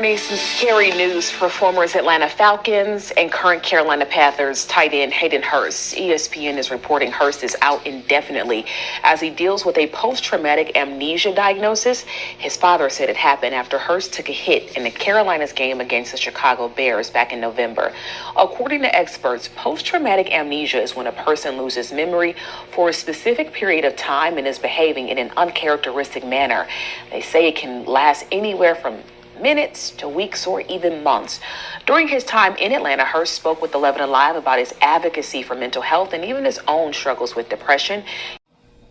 morning, some scary news for former Atlanta Falcons and current Carolina Panthers tight end Hayden Hurst. ESPN is reporting Hurst is out indefinitely as he deals with a post-traumatic amnesia diagnosis. His father said it happened after Hurst took a hit in the Carolinas game against the Chicago Bears back in November. According to experts, post-traumatic amnesia is when a person loses memory for a specific period of time and is behaving in an uncharacteristic manner. They say it can last anywhere from minutes to weeks or even months. During his time in Atlanta, Hurst spoke with 11 Alive about his advocacy for mental health and even his own struggles with depression.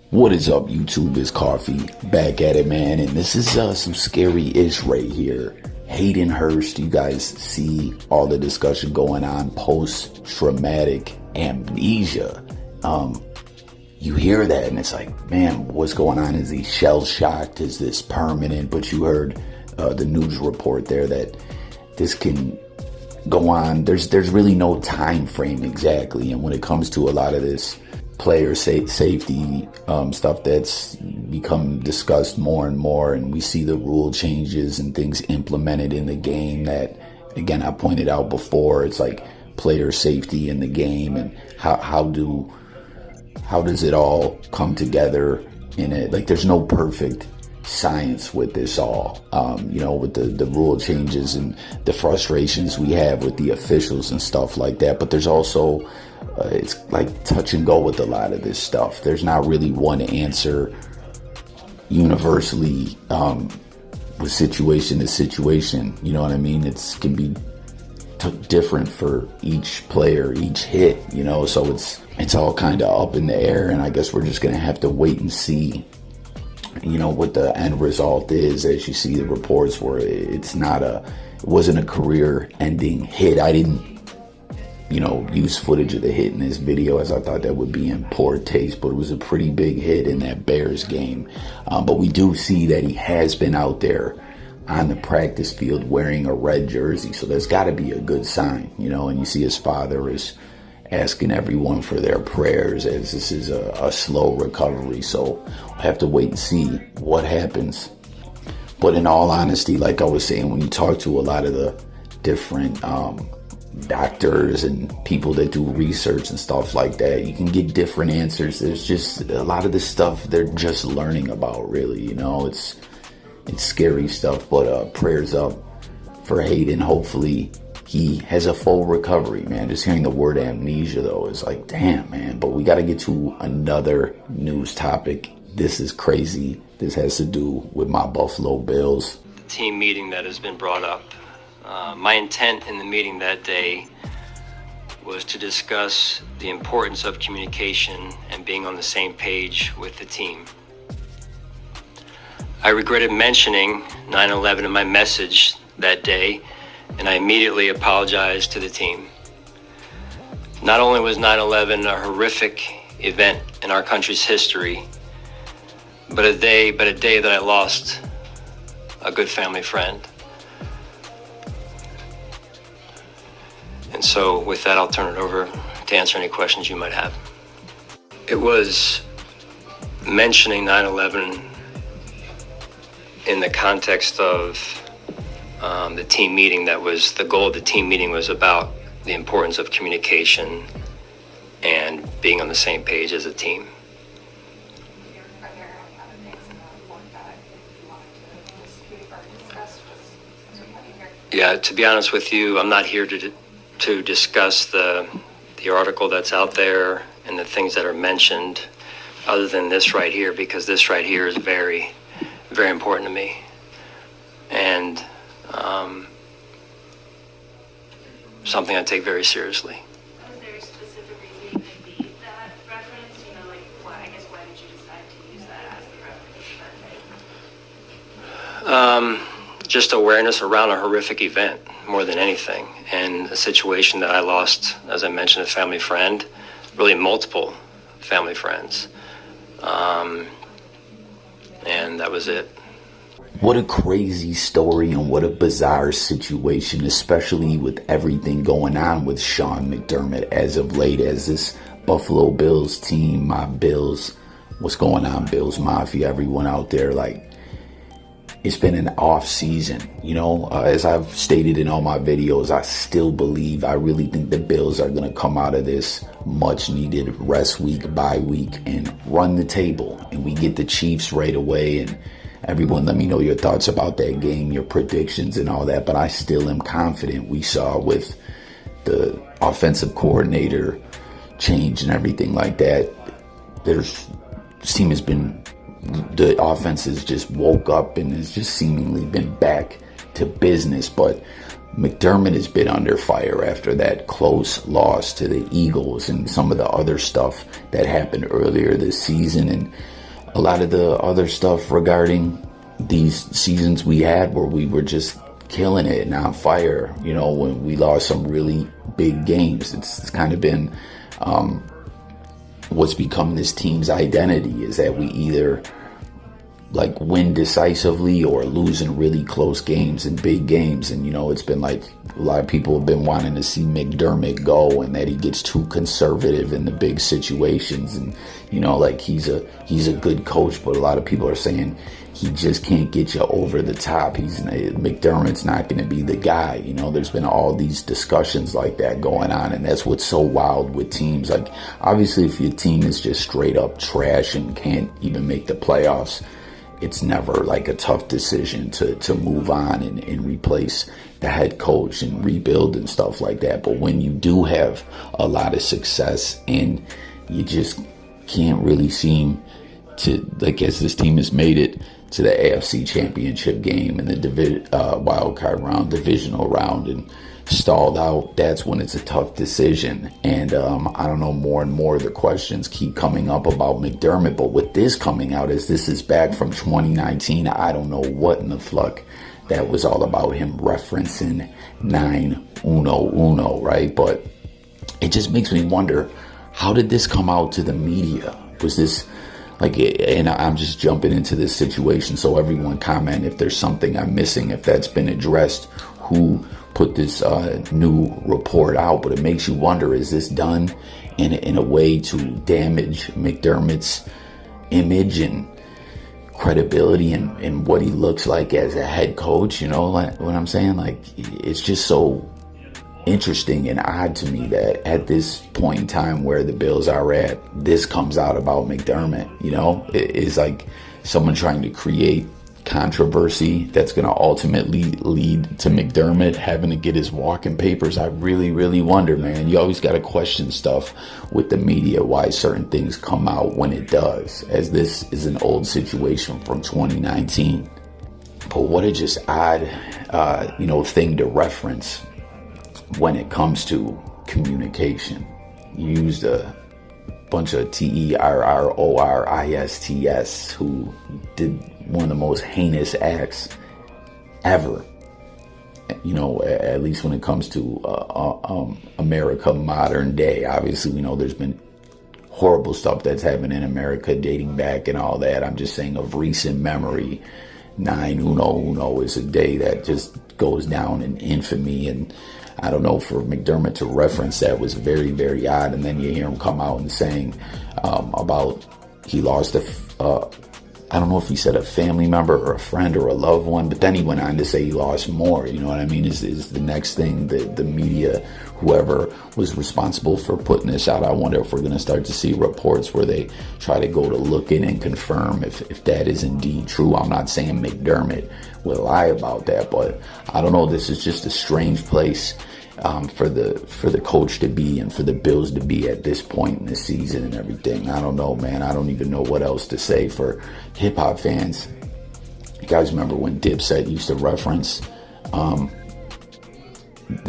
What is up, YouTube? It's Coffee back at it, man, and this is some scary-ish right here. Hayden Hurst, you guys see all the discussion going on, post-traumatic amnesia. You hear that and it's like, man, what's going on? Is he shell-shocked? Is this permanent? But you heard the news report there that this can go on. There's really no time frame exactly. And when it comes to a lot of this player safety stuff that's become discussed more and more, and we see the rule changes and things implemented in the game that, again, I pointed out before, it's like player safety in the game and how does it all come together in it? Like, there's no perfect science with this all, with the rule changes and the frustrations we have with the officials and stuff like that. But there's also, it's like touch and go with a lot of this stuff. There's not really one answer universally with situation to situation. You know what I mean? It can be different for each player, each hit, so it's all kind of up in the air. And I guess we're just going to have to wait and see what the end result is. As you see the reports where it wasn't a career ending hit. I didn't, use footage of the hit in this video as I thought that would be in poor taste, but it was a pretty big hit in that Bears game. But we do see that he has been out there on the practice field wearing a red jersey. So there's got to be a good sign, and you see his father is asking everyone for their prayers as this is a slow recovery. So we'll have to wait and see what happens. But in all honesty, like I was saying, when you talk to a lot of the different doctors and people that do research and stuff like that, you can get different answers. There's just a lot of this stuff they're just learning about, really. It's scary stuff, but prayers up for Hayden. Hopefully he has a full recovery, man. Just hearing the word amnesia, though, is like, damn, man. But we got to get to another news topic. This is crazy. This has to do with my Buffalo Bills. The team meeting that has been brought up. My intent in the meeting that day was to discuss the importance of communication and being on the same page with the team. I regretted mentioning 9/11 in my message that day, and I immediately apologized to the team. Not only was 9/11 a horrific event in our country's history, but a day that I lost a good family friend. And so with that, I'll turn it over to answer any questions you might have. It was mentioning 9/11 in the context of the team meeting. That was the goal of the team meeting, was about the importance of communication and being on the same page as a team. Yeah, to be honest with you, I'm not here to discuss the article that's out there and the things that are mentioned, other than this right here, because this right here is very, very important to me. And something I take very seriously. Was there a specific reason you made that reference? Why did you decide to use that as a reference? Just awareness around a horrific event more than anything, and a situation that I lost, as I mentioned, a family friend, really multiple family friends, and that was it. What a crazy story and what a bizarre situation, especially with everything going on with Sean McDermott as of late, as this Buffalo Bills team, my Bills, what's going on, BillsMafia, everyone out there, like, it's been an off season. You know, as I've stated in all my videos, I still believe, I really think the Bills are going to come out of this much needed rest week, bye week, and run the table. And we get the Chiefs right away. And everyone, let me know your thoughts about that game, your predictions and all that. But I still am confident. We saw with the offensive coordinator change and everything like that, this team has been, the offense has just woke up and has just seemingly been back to business. But McDermott has been under fire after that close loss to the Eagles and some of the other stuff that happened earlier this season, and a lot of the other stuff regarding these seasons we had where we were just killing it and on fire. You know, when we lost some really big games, it's kind of been what's become this team's identity, is that we either like win decisively or lose in really close games and big games. And, you know, it's been like a lot of people have been wanting to see McDermott go, and that he gets too conservative in the big situations. And, you know, like he's a good coach, but a lot of people are saying he just can't get you over the top. McDermott's not going to be the guy. You know, there's been all these discussions like that going on, and that's what's so wild with teams. Like, obviously, if your team is just straight up trash and can't even make the playoffs, it's never like a tough decision to move on and replace the head coach and rebuild and stuff like that. But when you do have a lot of success and you just can't really seem to, like, as this team has made it to the AFC Championship game and the wild card round, divisional round, and stalled out, that's when it's a tough decision. And I don't know, more and more the questions keep coming up about McDermott. But with this coming out, as this is back from 2019, I don't know what in the fuck that was all about, him referencing 9-1-1, right? But it just makes me wonder, how did this come out to the media? Was this like, and I'm just jumping into this situation, so everyone comment if there's something I'm missing, if that's been addressed, who put this new report out. But it makes you wonder, is this done in a way to damage McDermott's image and credibility and what he looks like as a head coach? You know, like what I'm saying? Like, it's just so interesting and odd to me that at this point in time where the Bills are at, this comes out about McDermott. You know, it's like someone trying to create controversy that's going to ultimately lead to McDermott having to get his walking papers. I really, really wonder, man. You always got to question stuff with the media, why certain things come out when it does, as this is an old situation from 2019. But what a just odd, thing to reference when it comes to communication. You used a bunch of terrorists who did one of the most heinous acts ever, you know, at least when it comes to America modern day. Obviously, we know there's been horrible stuff that's happened in America dating back and all that. I'm just saying of recent memory, 9-1-1 is a day that just goes down in infamy. And I don't know, for McDermott to reference that was very, very odd. And then you hear him come out and saying about he lost I don't know if he said a family member or a friend or a loved one, but then he went on to say he lost more. You know what I mean? Is the next thing that the media, whoever was responsible for putting this out, I wonder if we're going to start to see reports where they try to go to look in and confirm if that is indeed true. I'm not saying McDermott will lie about that, but I don't know. This is just a strange place for the coach to be and for the Bills to be at this point in the season and everything. I don't know, man. I don't even know what else to say for hip hop fans. You guys remember when Dipset used to reference the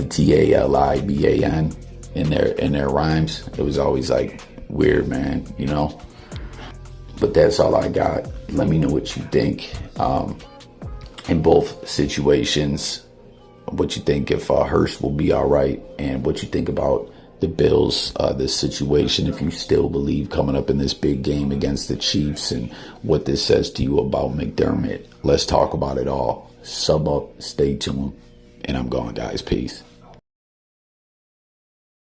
TALIBAN in their rhymes? It was always like weird, man, you know. But that's all I got. Let me know what you think in both situations. What you think if Hurst will be all right, and what you think about the Bills, this situation, if you still believe coming up in this big game against the Chiefs, and what this says to you about McDermott. Let's talk about it all. Sub up, stay tuned, and I'm gone, guys. Peace.